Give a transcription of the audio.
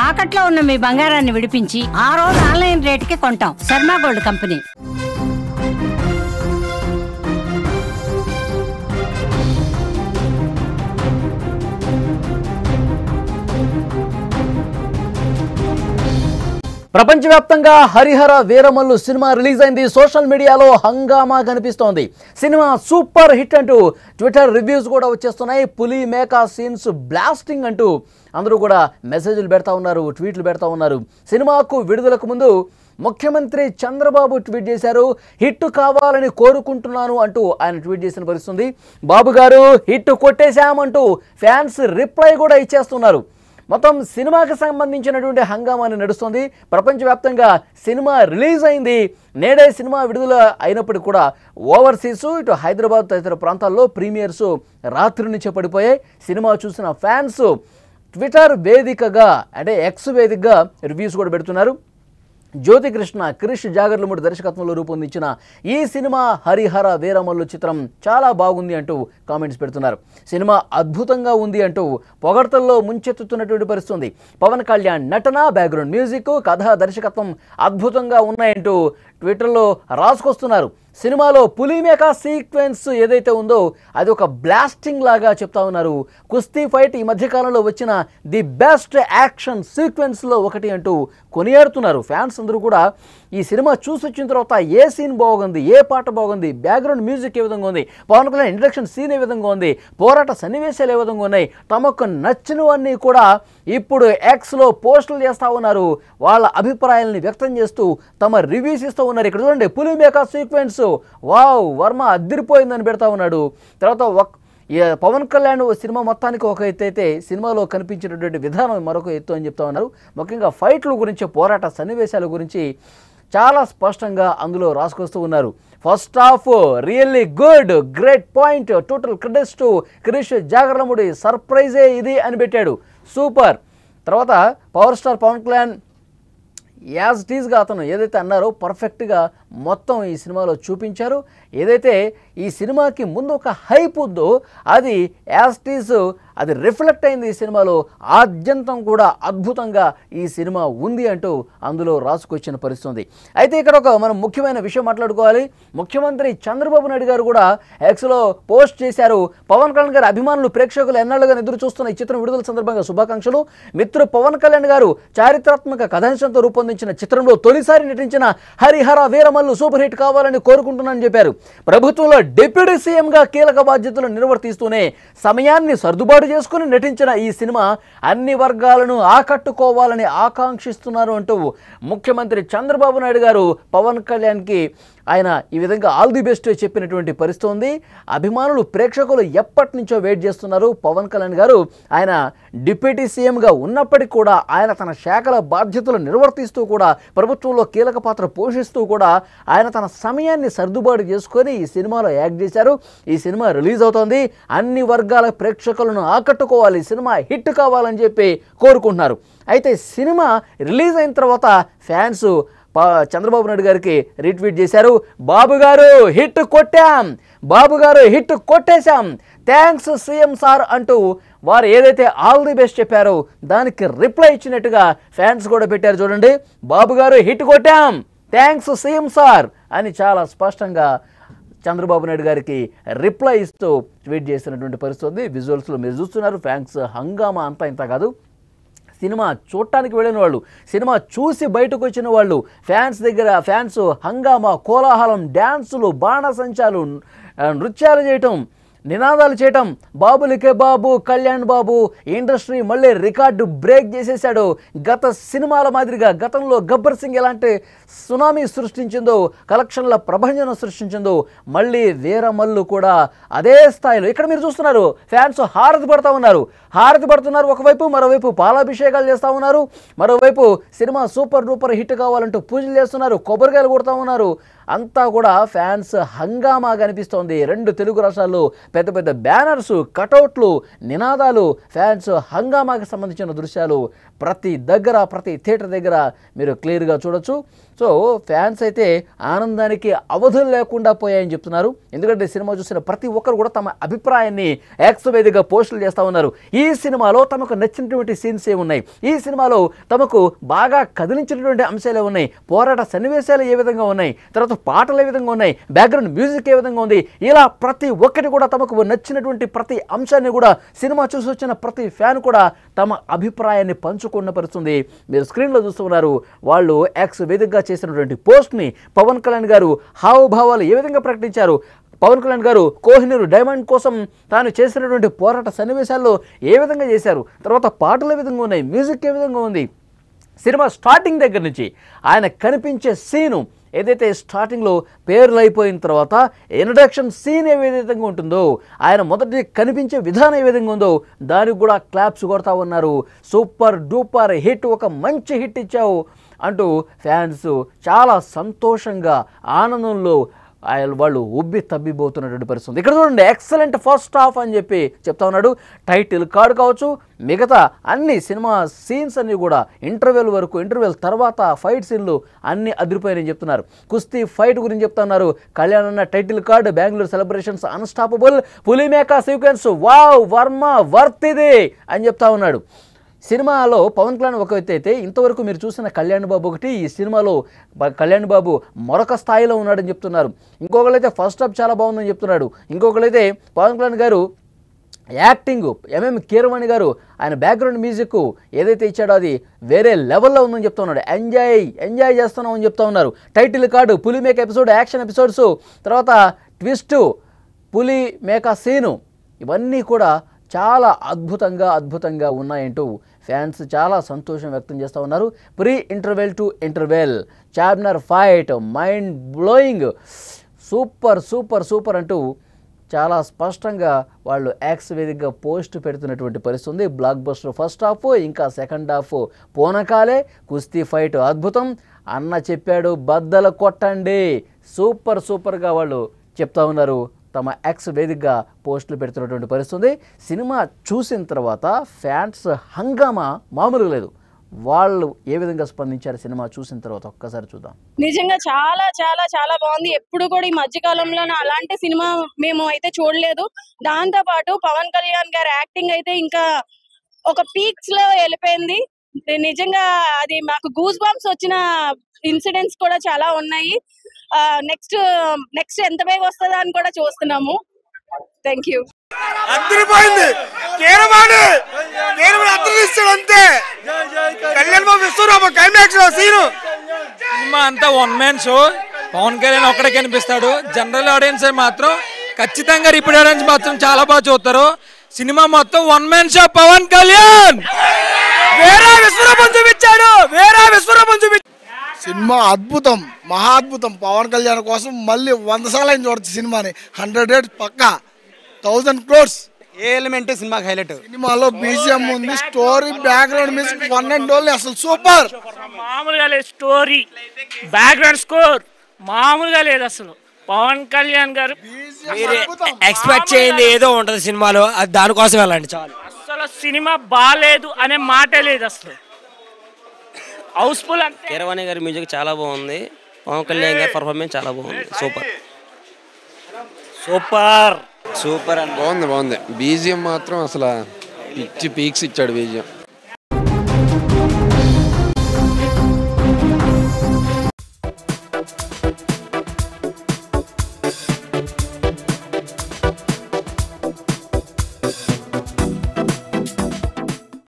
తాకట్లో ఉన్న మీ బంగారాన్ని విడిపించి ఆ రోజు ఆన్లైన్ రేటుకి కొంటాం. Sharma gold company. ప్రపంచవ్యాప్తంగా హరిహర వీరమల్లు సినిమా రిలీజ్ అయింది. సోషల్ మీడియాలో హంగామా కనిపిస్తోంది. సినిమా సూపర్ హిట్ అంటూ ట్విట్టర్ రివ్యూస్ కూడా వచ్చేస్తున్నాయి. పులి మేకా సీన్స్ బ్లాస్టింగ్ అంటూ అందరూ కూడా మెసేజ్లు పెడతా ఉన్నారు, ట్వీట్లు పెడతా ఉన్నారు. సినిమాకు విడుదలకు ముందు ముఖ్యమంత్రి చంద్రబాబు ట్వీట్ చేశారు. హిట్ కావాలని కోరుకుంటున్నాను అంటూ ఆయన ట్వీట్ చేసిన పరిస్థితుంది. బాబు గారు హిట్ కొట్టేశామంటూ ఫ్యాన్స్ రిప్లై కూడా ఇచ్చేస్తున్నారు. మొత్తం సినిమాకి సంబంధించినటువంటి హంగామాని నడుస్తుంది. ప్రపంచవ్యాప్తంగా సినిమా రిలీజ్ అయింది. నేడే సినిమా విడుదల అయినప్పటికీ కూడా ఓవర్సీస్ ఇటు హైదరాబాద్ తదితర ప్రాంతాల్లో ప్రీమియర్స్ రాత్రి నుంచే పడిపోయాయి. సినిమా చూసిన ఫ్యాన్స్ ట్విట్టర్ వేదికగా అంటే ఎక్స్ వేదికగా రివ్యూస్ కూడా పెడుతున్నారు. జ్యోతికృష్ణ క్రిష్ జాగర్లమూడి దర్శకత్వంలో రూపొందించిన ఈ సినిమా హరిహర వీరమల్లు చిత్రం చాలా బాగుంది అంటూ కామెంట్స్ పెడుతున్నారు. సినిమా అద్భుతంగా ఉంది అంటూ పొగడ్తల్లో ముంచెత్తుతున్నటువంటి పరిస్థితుంది. పవన్ కళ్యాణ్ నటన, బ్యాక్గ్రౌండ్ మ్యూజిక్, కథ, దర్శకత్వం అద్భుతంగా ఉన్నాయంటూ ట్విట్టర్లో రాసుకొస్తున్నారు. సినిమాలో పులిమేకా సీక్వెన్స్ ఏదైతే ఉందో అది ఒక బ్లాస్టింగ్ లాగా చెప్తా ఉన్నారు. కుస్తీ ఫైట్ ఈ మధ్యకాలంలో వచ్చిన ది బెస్ట్ యాక్షన్ సీక్వెన్స్లో ఒకటి అంటూ కొనియాడుతున్నారు. ఫ్యాన్స్ అందరూ కూడా ఈ సినిమా చూసి వచ్చిన తర్వాత ఏ సీన్ బాగుంది, ఏ పాట బాగుంది, బ్యాక్గ్రౌండ్ మ్యూజిక్ ఏ విధంగా ఉంది, Pawan Kalyan introduction seen a విధంగా ఉంది, పోరాట సన్నివేశాలు ఏ విధంగా ఉన్నాయి, తమకు నచ్చినవన్నీ కూడా ఇప్పుడు ఎక్స్లో పోస్టులు చేస్తూ ఉన్నారు. వాళ్ళ అభిప్రాయాలని వ్యక్తం చేస్తూ తమ రివ్యూస్ ఇస్తూ ఉన్నారు. ఇక్కడ చూడండి, పులిమేకా సీక్వెన్స్ వావ్ వర్మ అదిరిపోయిందని పెడతా ఉన్నాడు. తర్వాత పవన్ కళ్యాణ్ సినిమా మొత్తానికి ఒక ఎత్తు అయితే సినిమాలో కనిపించినటువంటి విధానం మరొక ఎత్తు అని చెప్తా ఉన్నారు. ముఖ్యంగా ఫైట్ల గురించి, పోరాట సన్నివేశాల గురించి చాలా స్పష్టంగా అందులో రాసుకొస్తూ ఉన్నారు. First half really good, great point, total credits to Krish Jagarlamudi, సర్ప్రైజే ఇది అని పెట్టాడు. సూపర్. తర్వాత power star Pawan Kalyan as టీజ్గా అతను ఏదైతే అన్నారో పర్ఫెక్ట్గా మొత్తం ఈ సినిమాలో చూపించారు. ఏదైతే ఈ సినిమాకి ముందు ఒక హైప్ ఉందో అది యాజ్ టీజ్ అది రిఫ్లెక్ట్ అయింది ఈ సినిమాలో. ఆద్యంతం కూడా అద్భుతంగా ఈ సినిమా ఉంది అంటూ అందులో రాసుకొచ్చిన పరిస్థితి. అయితే ఇక్కడ ఒక మనం ముఖ్యమైన విషయం మాట్లాడుకోవాలి. ముఖ్యమంత్రి చంద్రబాబు నాయుడు గారు కూడా ఎక్స్లో పోస్ట్ చేశారు. పవన్ కళ్యాణ్ గారి అభిమానులు, ప్రేక్షకులు ఎన్నాళ్ళుగా ఎదురు చూస్తున్న ఈ చిత్రం విడుదల సందర్భంగా శుభాకాంక్షలు. మిత్రుడు పవన్ కళ్యాణ్ గారు చారిత్రాత్మక కథాంశంతో రూపొందించిన చిత్రంలో తొలిసారి నటించిన హరిహర వీరమల్లు సూపర్ హిట్ కావాలని కోరుకుంటున్నానని చెప్పారు. ప్రభుత్వంలో డిప్యూటీ సీఎంగా కీలక బాధ్యతలు నిర్వర్తిస్తూనే సమయాన్ని సర్దుబాటు చేసుకుని నటించిన ఈ సినిమా అన్ని వర్గాలను ఆకట్టుకోవాలని ఆకాంక్షిస్తున్నారు అంటూ ముఖ్యమంత్రి చంద్రబాబు నాయుడు గారు పవన్ కళ్యాణ్కి ఆయన ఈ విధంగా ఆల్ ది బెస్ట్ చెప్పినటువంటి పరిస్థితి ఉంది. అభిమానులు, ప్రేక్షకులు ఎప్పటి నుంచో వెయిట్ చేస్తున్నారు. పవన్ కళ్యాణ్ గారు ఆయన డిప్యూటీ సీఎంగా ఉన్నప్పటికీ కూడా ఆయన తన శాఖల బాధ్యతలు నిర్వర్తిస్తూ కూడా ప్రభుత్వంలో కీలక పాత్ర పోషిస్తూ కూడా ఆయన తన సమయాన్ని సర్దుబాటు చేసుకొని ఈ సినిమాలో యాక్ట్ చేశారు. ఈ సినిమా రిలీజ్ అవుతోంది. అన్ని వర్గాల ప్రేక్షకులను ఆకట్టుకోవాలి, సినిమా హిట్ కావాలని చెప్పి కోరుకుంటున్నారు. అయితే సినిమా రిలీజ్ అయిన తర్వాత ఫ్యాన్స్ చంద్రబాబు నాయుడు గారికి రీట్వీట్ చేశారు. బాబు గారు హిట్ కొట్టాం, బాబు గారు హిట్ కొట్టేశాం, థ్యాంక్స్ సీఎం సార్ అంటూ వారు ఏదైతే ఆల్ ది బెస్ట్ చెప్పారో దానికి రిప్లై ఇచ్చినట్టుగా ఫ్యాన్స్ కూడా పెట్టారు. చూడండి, బాబు గారు హిట్ కొట్టాం, థ్యాంక్స్ సీఎం సార్ అని చాలా స్పష్టంగా చంద్రబాబు నాయుడు గారికి రిప్లై ఇస్తూ ట్వీట్ చేసినటువంటి పరిస్థితి. విజువల్స్లో మీరు చూస్తున్నారు. ఫ్యాన్స్ హంగామా అంతా ఇంత కాదు. సినిమా చూడటానికి వెళ్ళిన వాళ్ళు, సినిమా చూసి బయటకు వచ్చిన వాళ్ళు, ఫ్యాన్స్ హంగామా, కోలాహలం, డ్యాన్సులు, బాణసంచాలు, నృత్యాలు చేయటం, నినాదాలు చేయటం. బాబులకే బాబు, కళ్యాణ్ బాబు ఇండస్ట్రీ మళ్ళీ రికార్డు బ్రేక్ చేసేసాడు. గత సినిమాల మాదిరిగా గతంలో గబ్బర్ సింగ్ ఎలాంటి సునామీ సృష్టించిందో, కలెక్షన్ల ప్రభంజనం సృష్టించిందో, మళ్ళీ వీరమల్లు కూడా అదే స్థాయిలో. ఇక్కడ మీరు చూస్తున్నారు, ఫ్యాన్స్ హారతి పడుతున్నారు ఒకవైపు, మరోవైపు పాలాభిషేకాలు చేస్తూ ఉన్నారు, మరోవైపు సినిమా సూపర్ డూపర్ హిట్ కావాలంటూ పూజలు చేస్తున్నారు, కొబ్బరికాయలు కొడుతూ ఉన్నారు. అంతా కూడా ఫ్యాన్స్ హంగామా కనిపిస్తోంది. 2 తెలుగు రాష్ట్రాల్లో పెద్ద పెద్ద బ్యానర్స్, కటౌట్లు, నినాదాలు, ఫ్యాన్స్ హంగామాకి సంబంధించిన దృశ్యాలు ప్రతి థియేటర్ దగ్గర మీరు క్లియర్గా చూడొచ్చు. సో ఫ్యాన్స్ అయితే ఆనందానికి అవధులు లేకుండా పోయాయని చెప్తున్నారు. ఎందుకంటే సినిమా చూసిన ప్రతి ఒక్కరు కూడా తమ అభిప్రాయాన్ని ఎక్స్ వేదికగా పోస్టులు చేస్తూ ఉన్నారు. ఈ సినిమాలో తమకు నచ్చినటువంటి సీన్స్ ఏమున్నాయి, ఈ సినిమాలో తమకు బాగా కదిలించినటువంటి అంశాలు ఉన్నాయి, పోరాట సన్నివేశాలు ఏ విధంగా ఉన్నాయి, తర్వాత పాటలు ఏ విధంగా ఉన్నాయి, బ్యాక్గ్రౌండ్ మ్యూజిక్ ఏ విధంగా ఉంది, ఇలా ప్రతి ఒక్కటి కూడా తమకు నచ్చినటువంటి ప్రతి అంశాన్ని కూడా సినిమా చూసి వచ్చిన ప్రతి ఫ్యాన్ కూడా తమ అభిప్రాయాన్ని పంచుకున్న పరుస్తుంది. మీరు స్క్రీన్లో చూస్తున్నారు. వాళ్ళు ఎక్స్ వేదికగా చేసినటువంటి పోస్ట్ని పవన్ కళ్యాణ్ గారు హావభావాలు ఏ విధంగా ప్రకటించారు, పవన్ కళ్యాణ్ గారు కోహినూర్ డైమండ్ కోసం తాను చేసినటువంటి పోరాట సన్నివేశాల్లో ఏ విధంగా చేశారు, తర్వాత పాటలు ఏ విధంగా ఉన్నాయి, మ్యూజిక్ ఏ విధంగా ఉంది, సినిమా స్టార్టింగ్ దగ్గర నుంచి ఆయన కనిపించే సీను ఏదైతే స్టార్టింగ్లో పేర్లు అయిపోయిన తర్వాత ఇంట్రడక్షన్ సీన్ ఏ విధంగా ఉంటుందో, ఆయన మొదటి కనిపించే విధానం ఏ విధంగా ఉందో దానికి కూడా క్లాప్స్ కొడతా ఉన్నారు. సూపర్ డూపర్ హిట్, ఒక మంచి హిట్ ఇచ్చావు అంటూ ఫ్యాన్స్ చాలా సంతోషంగా ఆనందంలో వాళ్ళు ఉబ్బి తబ్బిపోతున్నటువంటి పరిస్థితి. ఇక్కడ చూడండి, ఎక్సలెంట్ ఫస్ట్ హాఫ్ అని చెప్పి చెప్తా ఉన్నాడు. టైటిల్ కార్డ్ కావచ్చు, మిగతా అన్ని సినిమా సీన్స్ అన్నీ కూడా ఇంటర్వెల్ వరకు, ఇంటర్వెల్ తర్వాత ఫైట్ సీన్లు అన్నీ అదిరిపోయాయని చెప్తున్నారు. కుస్తీ ఫైట్ గురించి చెప్తున్నారు. కళ్యాణ్ అన్న title card, Bengaluru celebrations unstoppable, Pulimeka sequence wow వర్మ వర్త్ ఇది అని చెప్తా ఉన్నాడు. సినిమాలో పవన్ కళ్యాణ్ ఒక వ్యక్తి అయితే ఇంతవరకు మీరు చూసిన కళ్యాణ్ బాబు ఒకటి, ఈ సినిమాలో కళ్యాణ్ బాబు మరొక స్థాయిలో ఉన్నాడని చెప్తున్నారు. ఇంకొకరైతే ఫస్ట్ హాఫ్ చాలా బాగుందని చెప్తున్నాడు. ఇంకొకరైతే పవన్ కళ్యాణ్ గారు యాక్టింగ్, ఎంఎం కీరవాణి గారు ఆయన బ్యాక్గ్రౌండ్ మ్యూజిక్ ఏదైతే ఇచ్చాడో అది వేరే లెవెల్లో ఉందని చెప్తా ఉన్నాడు. ఎంజాయ్ చేస్తున్నామని చెప్తా ఉన్నారు. టైటిల్ కార్డు, పులి మేక ఎపిసోడ్, యాక్షన్ ఎపిసోడ్స్, తర్వాత ట్విస్టు, పులి మేక సీను, ఇవన్నీ కూడా చాలా అద్భుతంగా ఉన్నాయంటూ ఫ్యాన్స్ చాలా సంతోషం వ్యక్తం చేస్తూ ఉన్నారు. Pre interval to interval, chapter fight mind blowing, super అంటూ చాలా స్పష్టంగా వాళ్ళు యాక్స్ వేదికగా పోస్ట్ పెడుతున్నటువంటి పరిస్థితి ఉంది. బ్లాక్ బస్టర్ ఫస్ట్ హాఫ్, ఇంకా సెకండ్ హాఫ్ పోనకాలే, కుస్తీ ఫైట్ అద్భుతం, అన్న చెప్పాడు బద్దలు కొట్టండి, సూపర్గా వాళ్ళు చెప్తా ఉన్నారు. తమ ఎక్స్ వేదికగా పోస్టులు పెడుతున్నటువంటి పరిస్థితి. సినిమా చూసిన తర్వాత ఫ్యాన్స్ హంగామా మామూలుగా లేదు. వాళ్ళు ఏ విధంగా స్పందించారు సినిమా చూసిన తర్వాత ఒక్కసారి చూద్దాం. నిజంగా చాలా బాగుంది. ఎప్పుడు కూడా ఈ మధ్య కాలంలో అలాంటి సినిమా మేము అయితే చూడలేదు. దాంతో పాటు పవన్ కళ్యాణ్ గారి యాక్టింగ్ అయితే ఇంకా ఒక పీక్స్ లో వెళ్ళిపోయింది. నిజంగా అది మాకు గూస్ బంప్స్ వచ్చిన ఇన్సిడెంట్స్ కూడా చాలా ఉన్నాయి. నెక్స్ట్ ఎంత వేగ వస్తుందా అని కూడా చూస్తున్నాము. Thank you. అదిరిపోయింది. సినిమా అంతా one man show. Pawan Kalyan ఒక్కడే కనిపిస్తాడు. జనరల్ ఆడియన్స్ మాత్రం ఖచ్చితంగా రిపీట్ ఆడియన్స్ మాత్రం చాలా బాగా చూస్తారు. సినిమా మొత్తం one man show. Pawan Kalyan వేరే విశ్వరూపం చూపించాడు. సినిమా అద్భుతం, మహా అద్భుతం. పవన్ కళ్యాణ్ కోసం మళ్ళీ 100 సార్లు అయిన చూడొచ్చు సినిమాని. 100 days పక్కా, 1000 crores. ఏ ఎలిమెంట్ సినిమాకి హైలైట్. సినిమాలో బీజిఎం ఉంది, story, background music, one and only అసలు సూపర్. మామూలుగా లేదు. స్టోరీ, బ్యాక్గ్రౌండ్ స్కోర్ మామూలుగా లేదు అసలు. పవన్ కళ్యాణ్ గారు ఎక్స్పెక్ట్ చేయండి ఏదో ఉంటది సినిమాలో, అది దానికోసం వెళ్ళండి చాలు. అసలు సినిమా బాగాలేదు అనే మాటే లేదు అసలు. హౌస్ఫుల్. అంటే కీరవాణి గారి మ్యూజిక్ చాలా బాగుంది. పవన్ కళ్యాణ్ గారి పర్ఫార్మెన్స్ చాలా బాగుంది. సూపర్ అని బాగుంది. బీజిఎం మాత్రం అసలు పిచ్చి పీక్స్ ఇచ్చాడు బీజిఎం.